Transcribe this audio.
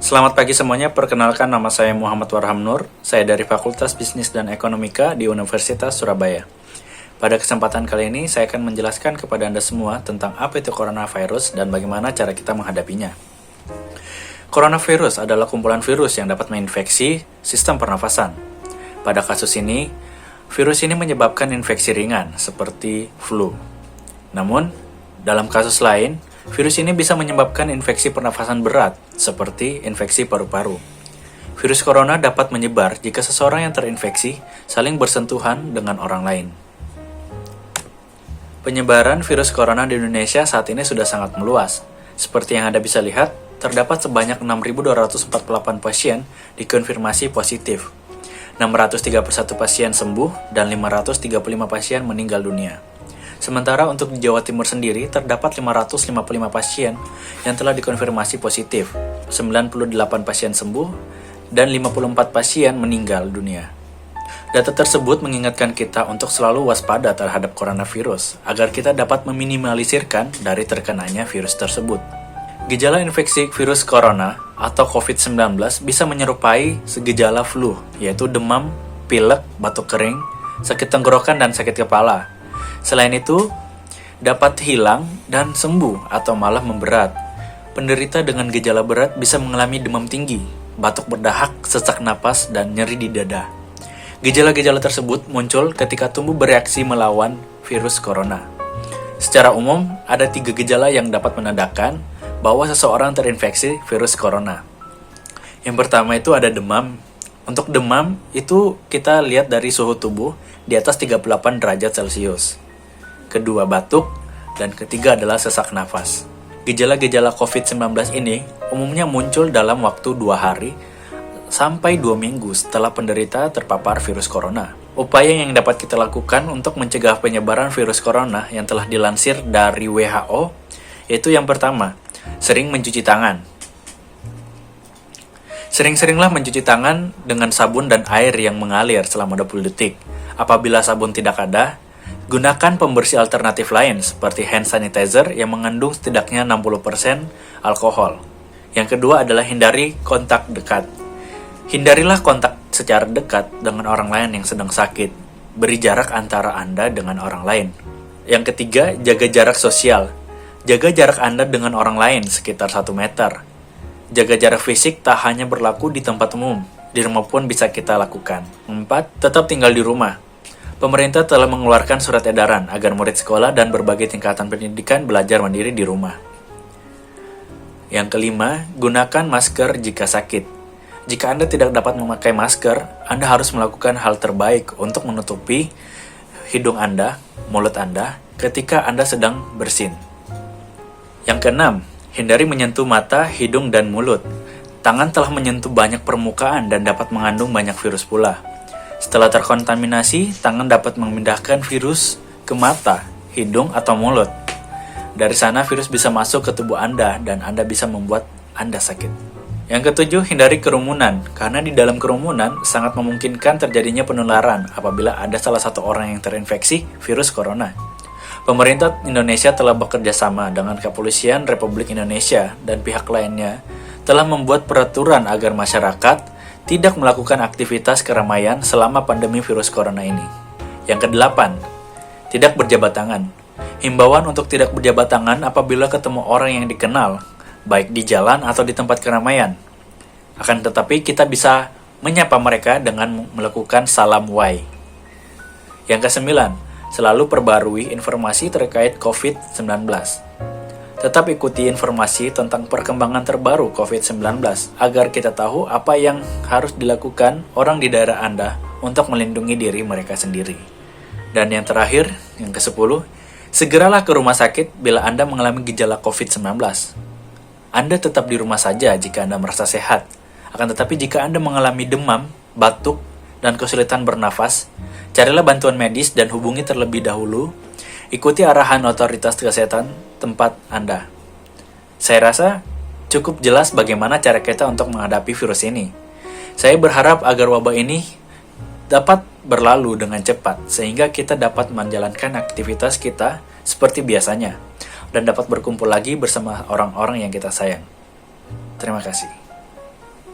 Selamat pagi semuanya, perkenalkan nama saya Muhammad Warham Nur. Saya dari Fakultas Bisnis dan Ekonomika di Universitas Surabaya. Pada kesempatan kali ini, saya akan menjelaskan kepada Anda semua tentang apa itu coronavirus dan bagaimana cara kita menghadapinya. Coronavirus adalah kumpulan virus yang dapat menginfeksi sistem pernafasan. Pada kasus ini, virus ini menyebabkan infeksi ringan seperti flu. Namun, dalam kasus lain, virus ini bisa menyebabkan infeksi pernafasan berat, seperti infeksi paru-paru. Virus corona dapat menyebar jika seseorang yang terinfeksi saling bersentuhan dengan orang lain. Penyebaran virus corona di Indonesia saat ini sudah sangat meluas. Seperti yang Anda bisa lihat, terdapat sebanyak 6.248 pasien dikonfirmasi positif, 631 pasien sembuh, dan 535 pasien meninggal dunia. Sementara untuk di Jawa Timur sendiri, terdapat 555 pasien yang telah dikonfirmasi positif, 98 pasien sembuh, dan 54 pasien meninggal dunia. Data tersebut mengingatkan kita untuk selalu waspada terhadap coronavirus, agar kita dapat meminimalisirkan dari terkenanya virus tersebut. Gejala infeksi virus corona atau COVID-19 bisa menyerupai gejala flu, yaitu demam, pilek, batuk kering, sakit tenggorokan, dan sakit kepala. Selain itu, dapat hilang dan sembuh atau malah memberat. Penderita dengan gejala berat bisa mengalami demam tinggi, batuk berdahak, sesak napas, dan nyeri di dada. Gejala-gejala tersebut muncul ketika tubuh bereaksi melawan virus corona. Secara umum, ada 3 gejala yang dapat menandakan bahwa seseorang terinfeksi virus corona. Yang pertama itu ada demam. Untuk demam, itu kita lihat dari suhu tubuh di atas 38 derajat Celcius. Kedua, batuk, dan ketiga adalah sesak nafas. Gejala-gejala COVID-19 ini umumnya muncul dalam waktu 2 hari sampai 2 minggu setelah penderita terpapar virus corona. Upaya yang dapat kita lakukan untuk mencegah penyebaran virus corona yang telah dilansir dari WHO, yaitu yang pertama, sering mencuci tangan. Sering-seringlah mencuci tangan dengan sabun dan air yang mengalir selama 20 detik. Apabila sabun tidak ada, gunakan pembersih alternatif lain seperti hand sanitizer yang mengandung setidaknya 60% alkohol. Yang kedua adalah hindari kontak dekat. Hindarilah kontak secara dekat dengan orang lain yang sedang sakit. Beri jarak antara Anda dengan orang lain. Yang ketiga, jaga jarak sosial. Jaga jarak Anda dengan orang lain sekitar 1 meter. Jaga jarak fisik tak hanya berlaku di tempat umum, di rumah pun bisa kita lakukan. 4. Tetap tinggal di rumah. Pemerintah telah mengeluarkan surat edaran agar murid sekolah dan berbagai tingkatan pendidikan belajar mandiri di rumah. Yang kelima, gunakan masker jika sakit. Jika Anda tidak dapat memakai masker, Anda harus melakukan hal terbaik untuk menutupi hidung Anda, mulut Anda, ketika Anda sedang bersin. Yang keenam, hindari menyentuh mata, hidung, dan mulut. Tangan telah menyentuh banyak permukaan dan dapat mengandung banyak virus pula. Setelah terkontaminasi, tangan dapat memindahkan virus ke mata, hidung, atau mulut. Dari sana, virus bisa masuk ke tubuh Anda dan Anda bisa membuat Anda sakit. Yang ketujuh, hindari kerumunan, karena di dalam kerumunan sangat memungkinkan terjadinya penularan apabila ada salah satu orang yang terinfeksi virus corona. Pemerintah Indonesia telah bekerja sama dengan Kepolisian Republik Indonesia dan pihak lainnya telah membuat peraturan agar masyarakat tidak melakukan aktivitas keramaian selama pandemi virus corona ini. Yang kedelapan, tidak berjabat tangan. Himbauan untuk tidak berjabat tangan apabila ketemu orang yang dikenal, baik di jalan atau di tempat keramaian. Akan tetapi kita bisa menyapa mereka dengan melakukan salam wai. Yang kesembilan, selalu perbarui informasi terkait COVID-19. Tetap ikuti informasi tentang perkembangan terbaru COVID-19 agar kita tahu apa yang harus dilakukan orang di daerah Anda untuk melindungi diri mereka sendiri. Dan yang terakhir, yang ke-10, segeralah ke rumah sakit bila Anda mengalami gejala COVID-19. Anda tetap di rumah saja jika Anda merasa sehat. Akan tetapi jika Anda mengalami demam, batuk, dan kesulitan bernafas, carilah bantuan medis dan hubungi terlebih dahulu. Ikuti arahan otoritas kesehatan tempat Anda. Saya rasa cukup jelas bagaimana cara kita untuk menghadapi virus ini. Saya berharap agar wabah ini dapat berlalu dengan cepat, sehingga kita dapat menjalankan aktivitas kita seperti biasanya, dan dapat berkumpul lagi bersama orang-orang yang kita sayang. Terima kasih.